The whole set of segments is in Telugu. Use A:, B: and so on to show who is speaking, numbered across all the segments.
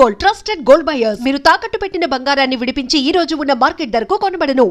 A: Gold, trusted gold buyers. మీరు తాకట్టు పెట్టిన బంగారాన్ని విడిపించి ఈ రోజు ఉన్న మార్కెట్ ధరకు కొనబడను.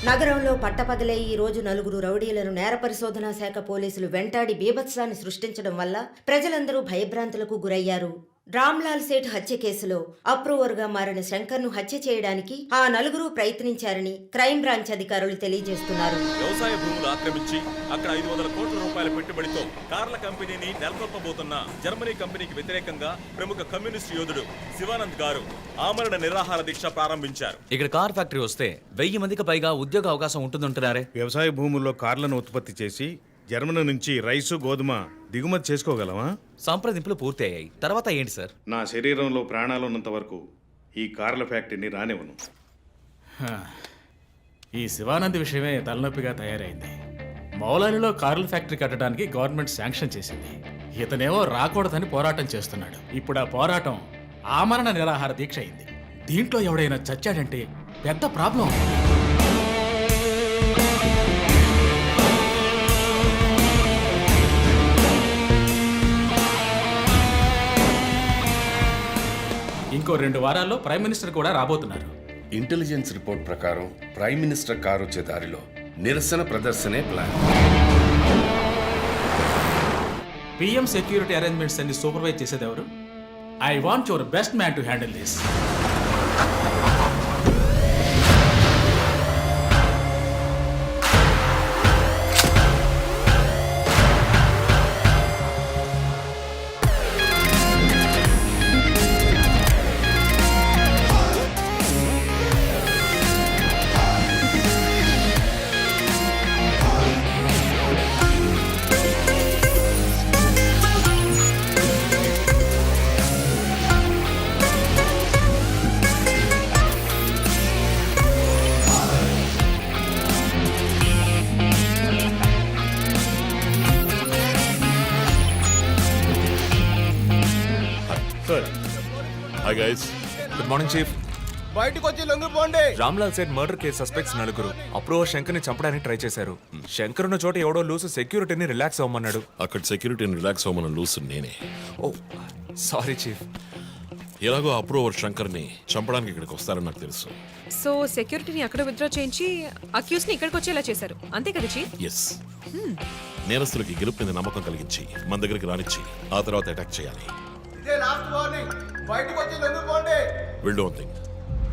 B: నగరంలో పట్టపగలే ఈ రోజు నలుగురు రౌడీలను నేర పరిశోధనా శాఖ పోలీసులు వెంటాడి బీభత్సాన్ని సృష్టించడం వల్ల ప్రజలందరూ భయభ్రాంతులకు గురయ్యారు. రామ్లాల్ సేఠ్ హత్య కేసులో అప్రూవర్గా మారిన శంకర్ను హత్య చేయడానికి ఆ నలుగురు ప్రయత్నించారని క్రైమ్ బ్రాంచ్ అధికారులు తెలియజేస్తున్నారు.
C: వ్యవసాయ భూములు ఆక్రమించి అక్కడ 500 కోట్ల రూపాయల పెట్టుబడితో కార్ల కంపెనీని నెలకొల్పబోతున్న జర్మనీ కంపెనీకి వ్యతిరేకంగా ప్రముఖ కమ్యూనిస్ట్ యోధుడు శివానంద్ గారు ఆమరణ నిరాహార దీక్ష ప్రారంభించారు.
D: ఇక్కడ కార్ ఫ్యాక్టరీ వస్తే 1000 మందికి పైగా ఉద్యోగ అవకాశం ఉంటుందంటున్నారే.
E: వ్యవసాయ భూముల్లో కార్లను ఉత్పత్తి చేసి జర్మనీ నుంచి రైసు గోధుమ దిగుమతి చేసుకోగలమా?
D: సంప్రదింపులు పూర్తయ్యాయి. తర్వాత ఏంటి సార్?
E: నా శరీరంలో ప్రాణాలున్నంత వరకు ఈ కార్ల ఫ్యాక్టరీని రానివ్వను.
F: ఈ శివానంద్ విషయమే తలనొప్పిగా తయారైంది. మౌలాలిలో కార్ల ఫ్యాక్టరీ కట్టడానికి గవర్నమెంట్ శాంక్షన్ చేసింది. ఇతనేమో రాకూడదని పోరాటం చేస్తున్నాడు. ఇప్పుడు ఆ పోరాటం ఆమరణ నిరాహార దీక్ష అయింది. దీంట్లో ఎవడైనా చచ్చాడంటే పెద్ద ప్రాబ్లం. ఇంకో 2 వారాల్లో ప్రైమ్ మినిస్టర్ కూడా రాబోతున్నారు.
G: ఇంటెలిజెన్స్ రిపోర్ట్ ప్రకారం ప్రైమ్ మినిస్టర్ కారు వచ్చే దారిలో నిరసన ప్రదర్శనే ప్లాన్.
F: పిఎం సెక్యూరిటీ అరేంజ్మెంట్స్ అన్ని సూపర్వైజ్ చేసేది ఎవరు? I want your best man to handle this.
C: Hi guys,
H: good morning chief.
I: బయటకు వచ్చి లొంగిపోండి.
H: Ramlal Seth murder case suspects 4 approver శంకర్ని చంపడానికి ట్రై చేశారు. శంకర్ ఉన్న చోట ఎవడో లూసు సెక్యూరిటీని రిలాక్స్ అవ్వమన్నాడు.
C: అక్కడ సెక్యూరిటీని రిలాక్స్ అవ్వమని లూసు నేనే.
H: ఓ సారీ చీఫ్.
C: ఎలాగో అప్రూవర్ శంకర్ని చంపడానికి ఇక్కడికి వస్తారని నాకు తెలుసు.
J: సో సెక్యూరిటీని అక్కడ విత్డ్రా చేయించి అక్యూస్ ని ఇక్కడికి వచ్చేలా చేశారు, అంతే కదా చీఫ్?
C: ఎస్. నేరస్తులకి గెలుపు మీద నమ్మకం కలిగించి మన దగ్గరికి రానిచ్చి ఆ తర్వాత అటాక్ చేయాలి.
I: ఇదే లాస్ట్ వార్నింగ్. బయటకు వచ్చి లొంగిపోండి.
C: Will do one thing.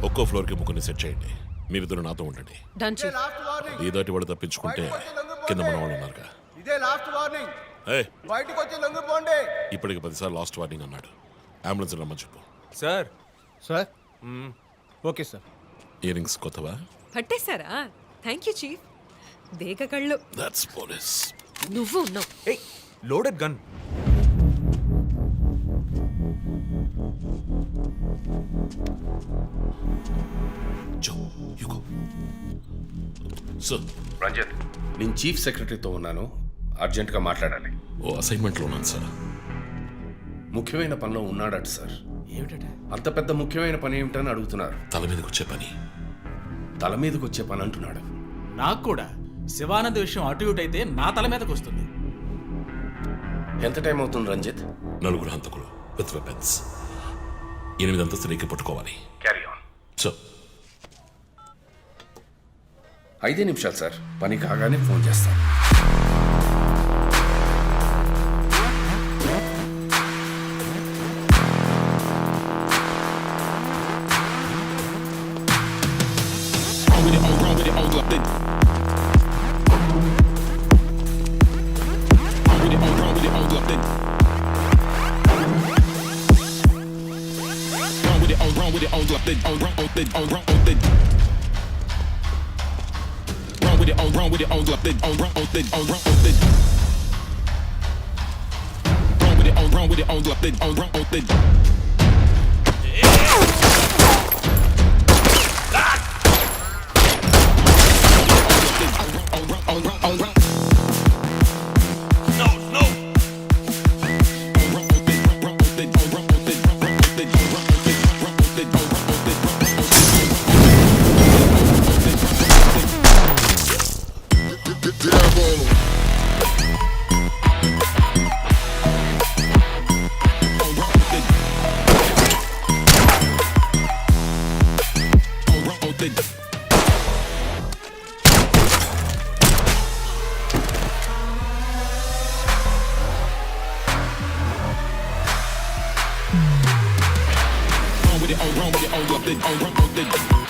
C: ఒక్కో ఫ్లోర్ కి ముగ్గురిని సెట్ చేయండి. మీరిద్దరు నాతో ఉండండి.
J: Done chief.
I: Last warning.
C: ఈ దాటి వాడు తప్పించుకుంటే కింద మన వాళ్ళు ఉన్నారుగా.
I: ఇదే లాస్ట్ వార్నింగ్. బయటకు వచ్చి లొంగిపోండి.
C: ఇప్పటికి 10 సార్లు లాస్ట్ వార్నింగ్ అన్నాడు. అంబులెన్స్ రమ్మని చెప్పు.
H: Sir.
I: Sir okay sir.
C: Ear rings కొత్తవా?
J: పట్టేశారా? Thank you chief. దేక కళ్ళు.
C: That's police.
J: నువ్వు ఉన్నావు.
H: ఏయ్, లోడెడ్ గన్.
C: జో యు గో. సార్.
G: రంజిత్, నేను చీఫ్ సెక్రటరీతో ఉన్నాను. అర్జెంటుగా మాట్లాడాలి.
C: ఓ అసైన్మెంట్లో ఉన్నాను సార్.
G: ముఖ్యమైన పనిలో ఉన్నాడట సార్.
F: ఏమిటంటే
G: అంత పెద్ద ముఖ్యమైన పని ఏమిటని అడుగుతున్నారు.
C: తల మీదకి వచ్చే పని.
G: తల మీదకి వచ్చే పని అంటున్నాడు.
F: నాకు కూడా శివానంద్ విషయం అటు ఇటు అయితే నా తల మీదకి వస్తుంది.
G: ఎంత టైం అవుతుంది రంజిత్?
C: 4 హంతకులు విత్ వెపన్స్. 8 అంతస్తులు ఎక్కి పట్టుకోవాలి.
G: Carry on.
C: సో
G: 5 నిమిషాలు సార్. పని కాగానే ఫోన్ చేస్తాను.
K: Run with it,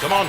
G: Come on.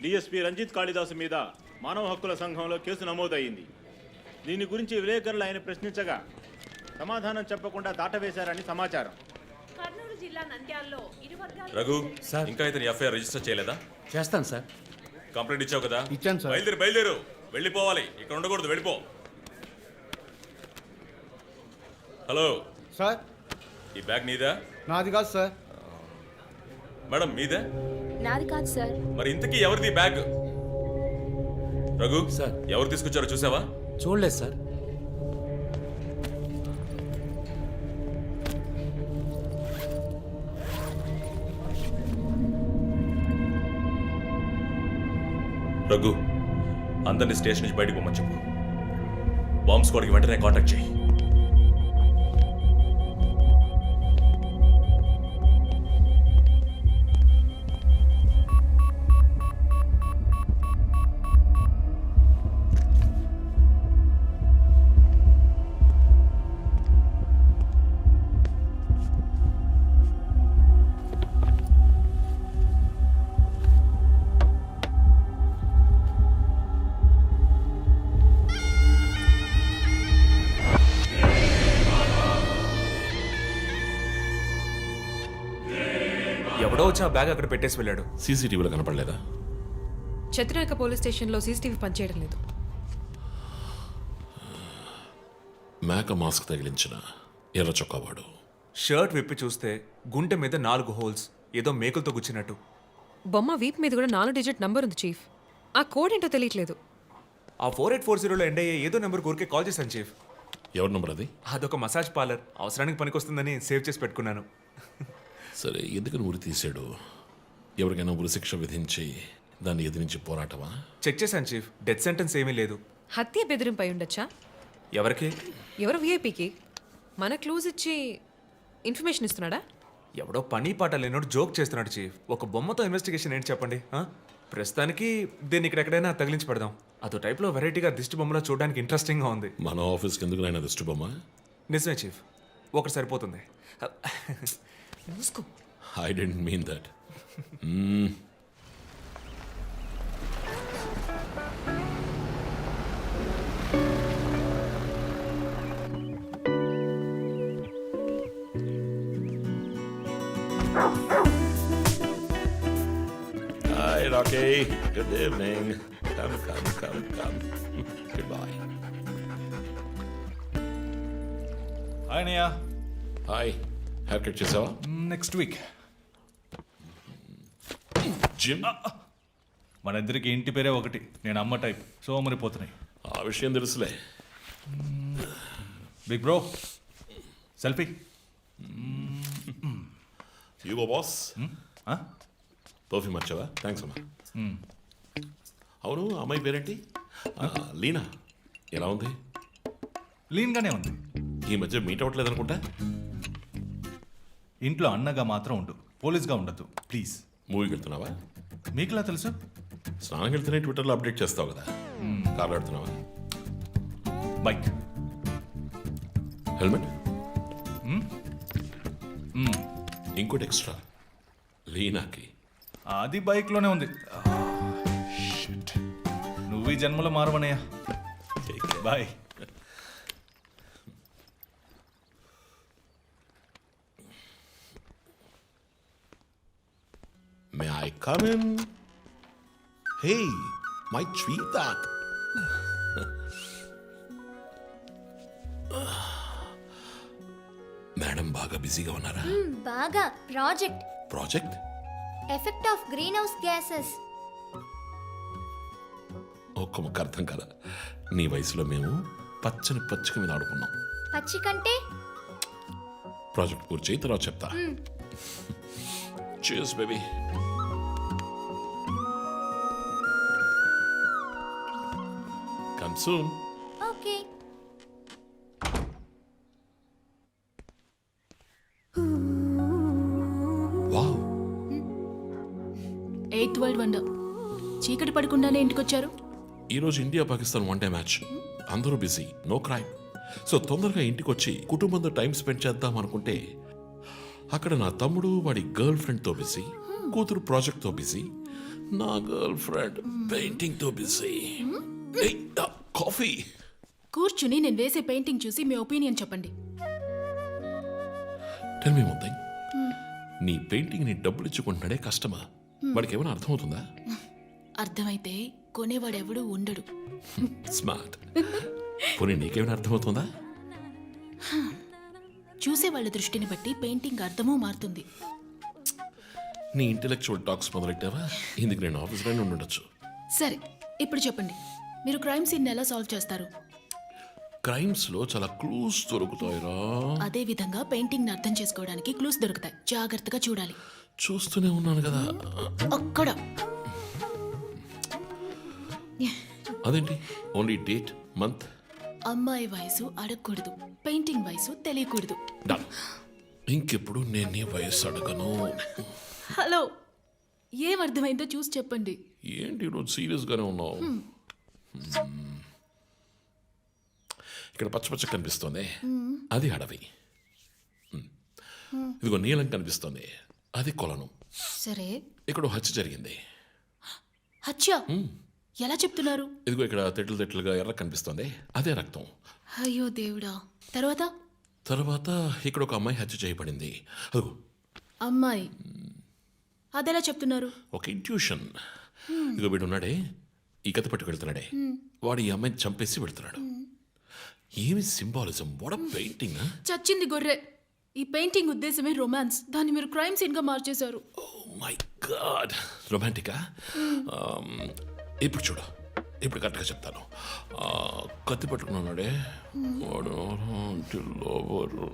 I: DSP Ranjith Kalidas మీద మానవ హక్కుల సంఘంలో కేసు నమోదయ్యింది. దీని గురించి విలేకరులు ఆయన ప్రశ్నించగా సమాధానం చెప్పకుండా దాటవేశారని సమాచారం.
J: కర్నూలు జిల్లా నంద్యాలలో ఇరు వర్గాల
C: రఘు ఇంకా ఇతని ఎఫ్ఐఆర్ రిజిస్టర్ చేయలేదా?
F: చేస్తాను సార్.
C: కంప్లైంట్ ఇచ్చావు కదా?
F: ఇచ్చాను సార్.
C: బయలుదేరు వెళ్ళిపోవాలి, ఇక్కడ ఉండకూడదు, వెళ్ళిపో. హలో
I: సార్,
C: ఈ బ్యాగ్ నీదా?
I: నాది కాదు సార్.
C: మేడం మీదే?
J: నాది కాదు సార్.
C: మరి ఇంతకీ ఎవరిది ఈ బ్యాగ్? రఘు
D: సార్.
C: ఎవరు తీసుకొచ్చారో చూసావా?
D: చూడలేదు సార్.
C: రఘు అందరినీ స్టేషన్ నుంచి బయటకు పోమని చెప్పు. బాంబ్ స్క్వాడ్కి వెంటనే కాంటాక్ట్ చేయి.
H: ఎవడో వచ్చి ఆ బ్యాగ్ అక్కడ పెట్టేసి వెళ్ళాడు.
G: సీసీటీవీలో కనపడలేదా?
J: చత్రనాక పోలీస్ స్టేషన్లో సీసీటీవీ పనిచేయడం లేదు.
G: మేక మాస్క్ తగిలించిన ఎర్ర చొక్కావాడు.
H: షర్ట్ విప్పి చూస్తే గుంటె మీద 4 హోల్స్, ఏదో మేకులతో గుచ్చినట్టు.
J: బొమ్మ వీప్ మీద కూడా 4 డిజిట్ నంబర్ ఉంది చీఫ్. ఆ కోడ్ ఏంటో తెలియట్లేదు.
H: ఆ 4840లో ఎండ్ అయ్యే ఏదో నెంబర్ ఊరికే కాల్ చేశాను చీఫ్.
G: ఎవరి నంబర్ అది?
H: అదొక మసాజ్ పార్లర్, అవసరానికి పనికొస్తుందని సేవ్ చేసి పెట్టుకున్నాను.
G: సరే, ఎందుకని ఉరి తీశాడు? ఎవరికైనా ఉరి శిక్ష విధించి దాన్ని ఎదిరించి పోరాటమా?
H: చెక్ చేశాను చీఫ్, డెత్ సెంటెన్స్ ఏమీ లేదు.
J: హత్య బెదిరింపై ఉండొచ్చా?
H: ఎవరికి?
J: ఎవరో విఐపికి మన క్లూజ్ ఇచ్చి ఇన్ఫర్మేషన్ ఇస్తున్నాడా?
H: ఎవడో పని పాట లేనోడు జోక్ చేస్తున్నాడు చీఫ్. ఒక బొమ్మతో ఇన్వెస్టిగేషన్ ఏంటి చెప్పండి? ప్రస్తుతానికి దీన్ని ఇక్కడెక్కడైనా తగిలించి పెడదాం. అదో టైప్లో వెరైటీగా దిష్టి బొమ్మలో చూడడానికి ఇంట్రెస్టింగ్గా ఉంది.
G: మన ఆఫీస్కి ఎందుకు నాయన దిష్టి బొమ్మ?
H: నిజమే చీఫ్, ఒకటి సరిపోతుంది.
J: మూసుకో.
G: I didn't mean that. Hi, Rocky. Good evening. Come. Goodbye.
F: Hi అన్నయ్య.
G: Hi. Hair cut చేసావా?
F: Next week.
G: జిమ్?
F: మన ఇద్దరికి ఇంటి పేరే ఒకటి. నేను అమ్మ టైప్, సో మరిపోతున్నాయి.
G: ఆ విషయం తెలుసులే.
F: Big bro selfie.
G: Ego boss. Perfume వచ్చావా? థ్యాంక్స్ అమ్మా. అవును, అమ్మాయి పేరేంటి? లీనా. ఎలా ఉంది?
F: లీన్గానే ఉంది.
G: ఈ మధ్య మీట్ అవ్వట్లేదు అనుకుంటా.
F: ఇంట్లో అన్నగా మాత్రం ఉండు, పోలీస్గా ఉండద్దు ప్లీజ్.
G: మూవీకి వెళ్తున్నావా?
F: మీకులా తెలుసు?
G: స్నానం వెళ్తేనే ట్విట్టర్లో అప్డేట్ చేస్తావు కదా. కార్లో వెళ్తున్నావా?
F: బైక్.
G: హెల్మెట్? ఇంకోటి ఎక్స్ట్రా లీనాకి.
F: అది బైక్లోనే ఉంది. నువ్వు ఈ జన్మలో మారవనయ్యా. Bye.
G: May I come in? Hey, my sweetheart. Madam బాగా బిజీగా ఉన్నారా?
K: బాగా. Project
G: project?
K: Effect of greenhouse gases.
G: ఒక్క ముక్క అర్థం కదా. నీ వయసులో మేము పచ్చని పచ్చిక మీద ఆడుకున్నాం.
K: పచ్చి కంటే
G: ప్రాజెక్ట్ పూర్తి చేయి, తర్వాత చెప్తా. Cheers, baby. Come soon.
K: Okay.
G: Wow.
K: 8th world wonder. చీకటి పడకుండానే ఇంటికొచ్చారు.
G: ఈరోజు India Pakistan one day match. అందరూ బిజీ, నో క్రైమ్. సో తొందరగా ఇంటికి వచ్చి కుటుంబంతో టైం స్పెండ్ చేద్దాం అనుకుంటే అక్కడ నా తమ్ముడు వాడి గర్ల్ ఫ్రెండ్తో బిజీ, కూతురు ప్రాజెక్ట్తో బిజీ, నా గర్ల్ ఫ్రెండ్ పెయింటింగ్తో బిజీ. కాఫీ.
K: కూర్చుని నేను వేసే పెయింటింగ్ చూసి మీ ఒపీనియన్ చెప్పండి.
G: Tell me one thing. నీ పెయింటింగ్ ని డబ్బులు ఇచ్చుకుంటున్నాడే కష్టమా? వాడికి ఏమైనా అర్థమవుతుందా?
K: అర్థమైతే కొనేవాడెవడూ ఉండడు.
G: స్మార్ట్. పోనీ నీకేమైనా అర్థమవుతుందా?
K: చూసే వాళ్ళ దృష్టిని బట్టి పెయింటింగ్ అర్థమూ మారుతుంది.
G: నీ ఇంటెలెక్చువల్ టాక్స్ మొదలెట్టావా? ఇందుకు నేను ఆఫీస్లోనే ఉండొచ్చు.
K: సరే, ఇప్పుడు చెప్పండి, మీరు క్రైమ్ సీన్ ఎలా సాల్వ్ చేస్తారు?
G: క్రైమ్స్ లో చాలా క్లూస్ దొరుకుతాయిరా.
K: అదే విధంగా పెయింటింగ్ ని అర్థం చేసుకోవడానికి క్లూస్ దొరుకుతాయి. జాగ్రత్తగా చూడాలి.
G: చూస్తూనే ఉన్నాను కదా.
K: అక్కడ
G: అదేంటి ఓన్లీ డేట్ మంత్?
K: అమ్మాయి వయసు అడగకూడదు, పెయింటింగ్ వయసు తెలియకూడదు.
G: డన్. ఇంకెప్పుడు నేను నీ వయస్సు అడగను.
K: హలో, ఏం అర్థమైందో చూసి చెప్పండి.
G: ఏంటి ఈరోజు సీరియస్ గానే ఉన్నావు? ఇక్కడ పచ్చ కనిపిస్తోంది, అది అడవి. ఇదిగో నీలం కనిపిస్తోంది, అది కొలను.
K: సరే,
G: ఇక్కడ హత్య జరిగింది.
K: హత్య ఎలా చెప్తున్నారు?
G: ఇదిగో ఇక్కడ తెట్లు తెట్లుగా ఎర్ర కనిపిస్తోంది, అదే రక్తం.
K: అయ్యో దేవుడా. తర్వాత
G: తర్వాత ఇక్కడ ఒక అమ్మాయి హత్య చేయబడింది. అదిగో
K: అమ్మాయి, అదెలా చెప్తున్నారు?
G: ఒక ఇంట్యూషన్. ఇదిగో వీడు ఉన్నాడే, ఈ కథ పట్టుకు వెళ్తున్నాడే, వాడు ఈ అమ్మాయిని చంపేసి వెళ్తున్నాడు. ఏమి సింబాలిజం, వాట్ ఎ పెయింటింగ్.
K: చచ్చింది గొర్రె. ఈ పెయింటింగ్ ఉద్దేశమే రొమాన్స్, దాన్ని మీరు క్రైమ్ సీన్ గా మార్చేశారు.
G: ఓ మై గాడ్, రొమాంటికా? ఇప్పుడు చూడు, ఇప్పుడు కరెక్ట్గా చెప్తాను. కత్తి పట్టుకున్నాడే వాడు లోవరు.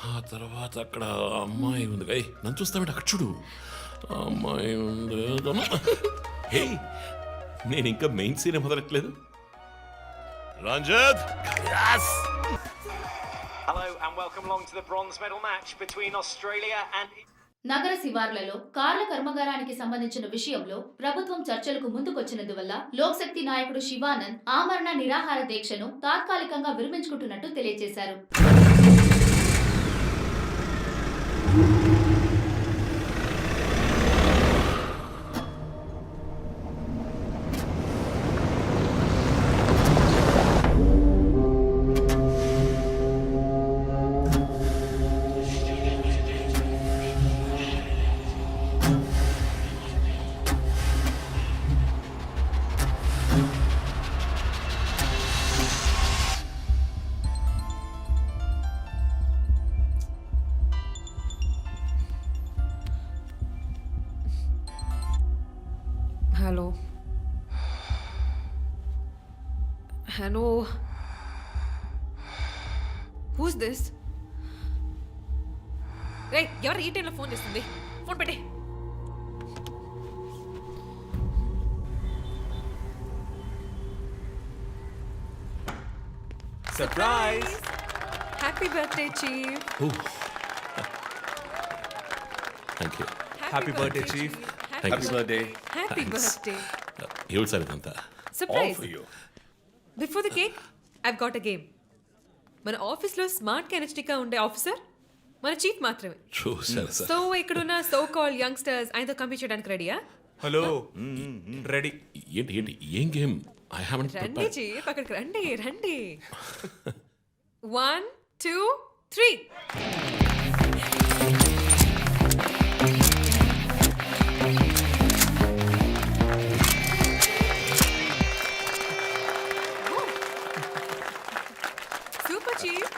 G: ఆ తర్వాత అక్కడ అమ్మాయి ఉంది. నన్ను చూస్తామంటే అక్కడ చూడు, అమ్మాయి ఉంది. హే, నేను ఇంకా మెయిన్ సీన్ మొదలట్లేదు. Ranjith,
L: Hello and welcome along to the bronze medal match between Australia and
K: నగర శివార్లలో కార్ల కర్మాగారానికి సంబంధించిన విషయంలో ప్రభుత్వం చర్చలకు ముందుకొచ్చినందువల్ల లోక్శక్తి నాయకుడు శివానంద్ ఆమరణ నిరాహార దీక్షను తాత్కాలికంగా విరమించుకుంటున్నట్టు తెలియజేశారు.
J: Hello, who's this? రే, ఎవరు ఈ టైంలో ఫోన్ చేస్తుంది? ఫోన్ పెట్టే.
H: Surprise!
J: Happy birthday chief.
G: Thank you.
H: Happy birthday chief.
G: Happy birthday.
J: Happy birthday.
G: ఎవరు సార్ ఇదంతా?
J: Surprise. Before the cake I've got a game. మన ఆఫీస్లో స్మార్ట్ ఎనర్జెటిక్గా ఉండే ఆఫీసర్ మన చీఫ్ మాత్రమే.
G: చూసారు సార్.
J: సో ఇక్కడున్న సో కాల్ యంగ్స్టర్స్ ఆయనతో కంపీట్ చేయడానికి రెడీయా?
H: Hello, ready.
G: ఏంటి ఏంటి ఏం గేమ్? ఐ హావెంట్
J: రండి
G: ప్రిపేర్డ్.
J: చీఫ్, అక్కడికి రండి రండి. 1 2 3. Super chief.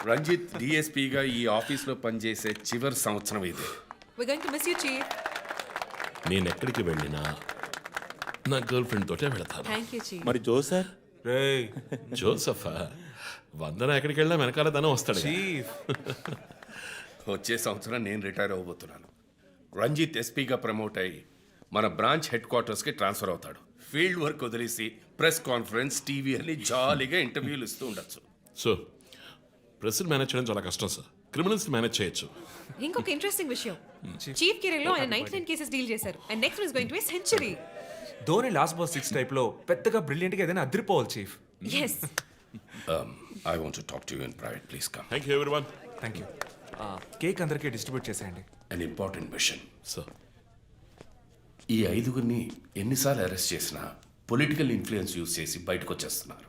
M: రంజిత్ డిఎస్పీగా ఈ ఆఫీస్లో పనిచేసే చివరి సంవత్సరం ఇది.
J: We're going to miss you, Chief.
G: నేను ఎక్కడికి వెళ్ళినా నా గర్ల్ ఫ్రెండ్ తోటే వెళతాను.
J: Thank you chief.
C: మరి జో సార్?
H: రేయ్
G: జోసఫా వందన ఎక్కడికి వెళ్ళినా వెనకాల తనే వస్తాడు.
H: చీఫ్.
M: వచ్చే సంవత్సరం నేను రిటైర్ అవ్వబోతున్నాను. రంజిత్ ఎస్పీగా ప్రమోట్ అయ్యి మన బ్రాంచ్ హెడ్ క్వార్టర్స్కి ట్రాన్స్ఫర్ అవుతాడు. ఫీల్డ్ వర్క్ వదిలేసి ప్రెస్ కాన్ఫరెన్స్, టీవీ అని జాలీగా ఇంటర్వ్యూలు ఇస్తూ ఉండొచ్చు.
G: సో ప్రెస్ మేనేజ్ చేయడం చాలా కష్టం సార్. క్రిమినల్స్ మేనేజ్ చేయొచ్చు.
J: ఇంకొక ఇంట్రెస్టింగ్ విషయం, చీఫ్ కెరీర్లో ఆయన 99 కేసెస్ డీల్ చేశారు and next is going to be century.
H: Dhoni last ball 6 type లో పెద్దగా బ్రిలియంట్ గా ఏదైనా అదిరిపోవాలి chief.
J: yes
M: I want to talk to you in private. Please come.
G: Thank you everyone.
H: Thank you. Cake అందరికీ డిస్ట్రిబ్యూట్ చేసేయండి.
M: An important machine.
G: సార్
M: ఈ 5గురిని ఎన్నిసార్లు అరెస్ట్ చేసినా పొలిటికల్ ఇన్ఫ్లుయెన్స్ యూజ్ చేసి బయటకు వచ్చేస్తున్నారు.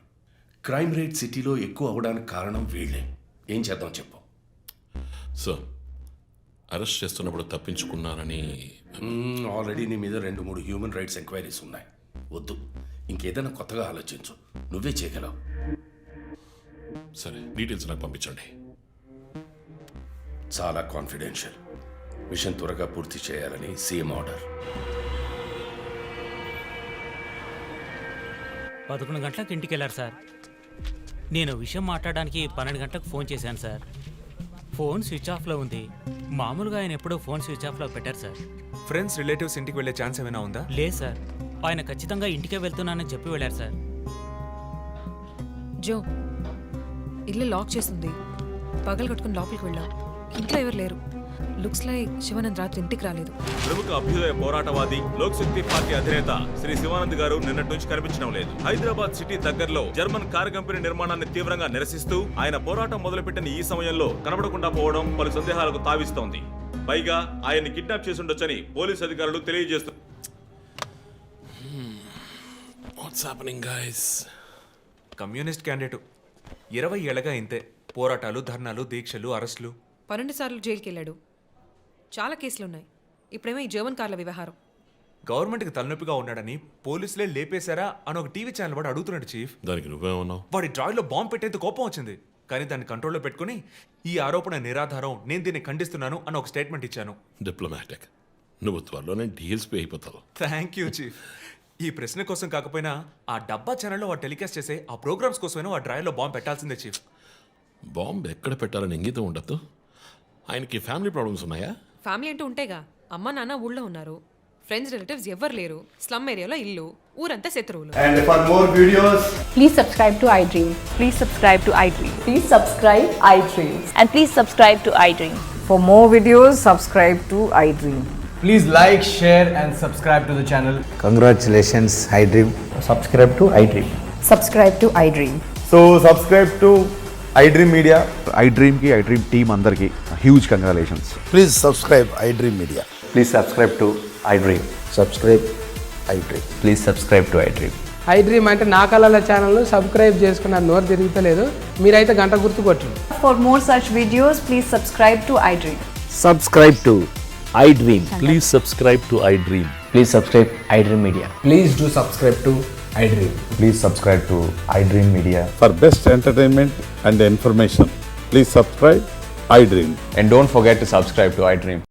M: క్రైమ్ రేట్ సిటీలో ఎక్కువ అవడానికి కారణం వీళ్ళే. ఏం చేద్దాం చెప్పు.
G: సార్ అరెస్ట్ చేస్తున్నప్పుడు తప్పించుకున్నారని
M: ఆల్రెడీ నీ మీద 2-3 హ్యూమన్ రైట్స్ ఎంక్వైరీస్ ఉన్నాయి. వద్దు, ఇంకేదైనా కొత్తగా ఆలోచించు. నువ్వే చేయగలవు.
G: సరే డీటెయిల్స్ నాకు పంపించండి.
M: చాలా కాన్ఫిడెన్షియల్. మిషన్ త్వరగా పూర్తి చేయాలని సీఎం ఆర్డర్.
N: 11 గంటలకు ఇంటికి వెళ్ళారు సార్. నేను విషయం మాట్లాడడానికి 12 గంటలకు ఫోన్ చేశాను సార్. ఫోన్ స్విచ్ ఆఫ్లో ఉంది. మామూలుగా ఆయన ఎప్పుడూ ఫోన్ స్విచ్ ఆఫ్లో పెట్టారు సార్.
H: ఫ్రెండ్స్ రిలేటివ్స్ ఇంటికి వెళ్ళే ఛాన్స్ ఏమైనా ఉందా?
N: లేదు సార్, ఆయన ఖచ్చితంగా ఇంటికే వెళ్తున్నానని చెప్పి వెళ్ళారు సార్.
J: జో, ఇల్లు లాక్ చేస్తుంది. పగలు కట్టుకుని లోపలికి వెళ్ళాం. ఇంట్లో ఎవరు లేరు. లుక్స్ లైక్ శివానంద్ రాత్రి ఇంటికి రాలేదు.
C: ప్రముఖ అభ్యుదయ పోరాటవాది లోక్ శక్తి పార్టీ అధినేత శ్రీ శివానంద్ గారు నిన్నటి నుంచి కనిపించడం లేదు. హైదరాబాద్ సిటీ దగ్గరలో జర్మన్ కార్ కంపెనీ నిర్మాణాన్ని తీవ్రంగా నిరసిస్తూ ఆయన పోరాటం మొదలుపెట్టిన ఈ సమయంలో కనబడకుండా పోవడం పలు సందేహాలకు తావిస్తోంది. పైగా ఆయన్ని కిడ్నాప్ చేసి ఉండొచ్చని పోలీసు అధికారులు తెలియజేస్తున్నారు.
G: What's happening guys?
H: Communist candidate 20 ఏళ్ళగా ఇంతే. పోరాటాలు, ధర్నాలు, దీక్షలు, అరెస్టులు.
J: 12 సార్లు జైలుకి వెళ్ళాడు. చాలా కేసులు ఉన్నాయి. ఇప్పుడేమో ఈ జర్మన్ కార్ల వ్యవహారం.
H: గవర్నమెంట్కి తలనొప్పిగా ఉన్నాడని పోలీసులే లేపేశారా అని ఒక టీవీ ఛానల్ వాడు అడుగుతున్నాడు చీఫ్.
G: దానికి నువ్వేమన్నావు?
H: వాడి డ్రాయిలో బాంబు పెట్టేందుకు కోపం వచ్చింది, కానీ దాన్ని కంట్రోల్లో పెట్టుకుని ఈ ఆరోపణ నిరాధారం, నేను దీన్ని ఖండిస్తున్నాను అని ఒక స్టేట్మెంట్ ఇచ్చాను.
G: డిప్లొమాటిక్. నువ్వు త్వరలోనే డిఎస్పీ అయిపోతావు.
H: Thank you chief. ఈ ప్రశ్న కోసం కాకపోయినా ఆ డబ్బా ఛానల్లో వాడు టెలికాస్ట్ చేసే ఆ ప్రోగ్రామ్స్ కోసమైనా ఆ డ్రాయిలో బాంబు పెట్టాల్సిందే చీఫ్.
G: బాంబు ఎక్కడ పెట్టాలని ఇంగితం ఉండదు. ఆయనకి ఫ్యామిలీ ప్రాబ్లమ్స్ ఉన్నాయా?
J: ఫ్యామిలీ అంటూ ఉంటేగా. అమ్మ నాన్న ఊళ్ళో ఉన్నారు. ఫ్రెండ్స్ రిలేటివ్స్ ఎవ్వరు లేరు. స్లమ్ ఏరియాలో ఇల్లు, ఊరంతా శత్రువులు.
L: And for more videos,
K: Please subscribe to iDream.
N: Please subscribe to iDream.
K: Please subscribe iDream.
N: And please subscribe to iDream. For more videos, subscribe to iDream.
L: please like, share and subscribe to the channel.
O: Congratulations, iDream. Subscribe to iDream.
N: Subscribe to iDream.
L: So subscribe to iDream Media.
O: iDream ki iDream team andarki huge congratulations. Please subscribe iDream Media. Please subscribe to iDream. Subscribe iDream. Please subscribe to iDream.
N: iDream అంటే నా కళల ఛానల్ సబ్స్క్రైబ్ చేసుకున్న నోరు తిరుగుతలేదు. మీరైతే గంట గుర్తు కొట్టండి.
K: For more such videos, please subscribe to iDream.
O: Subscribe to iDream. Please subscribe to iDream. Please subscribe iDream Media.
L: Please do subscribe to iDream.
O: Please subscribe to iDream Media.
E: For best entertainment and information, please subscribe iDream.
O: And don't forget to subscribe to iDream.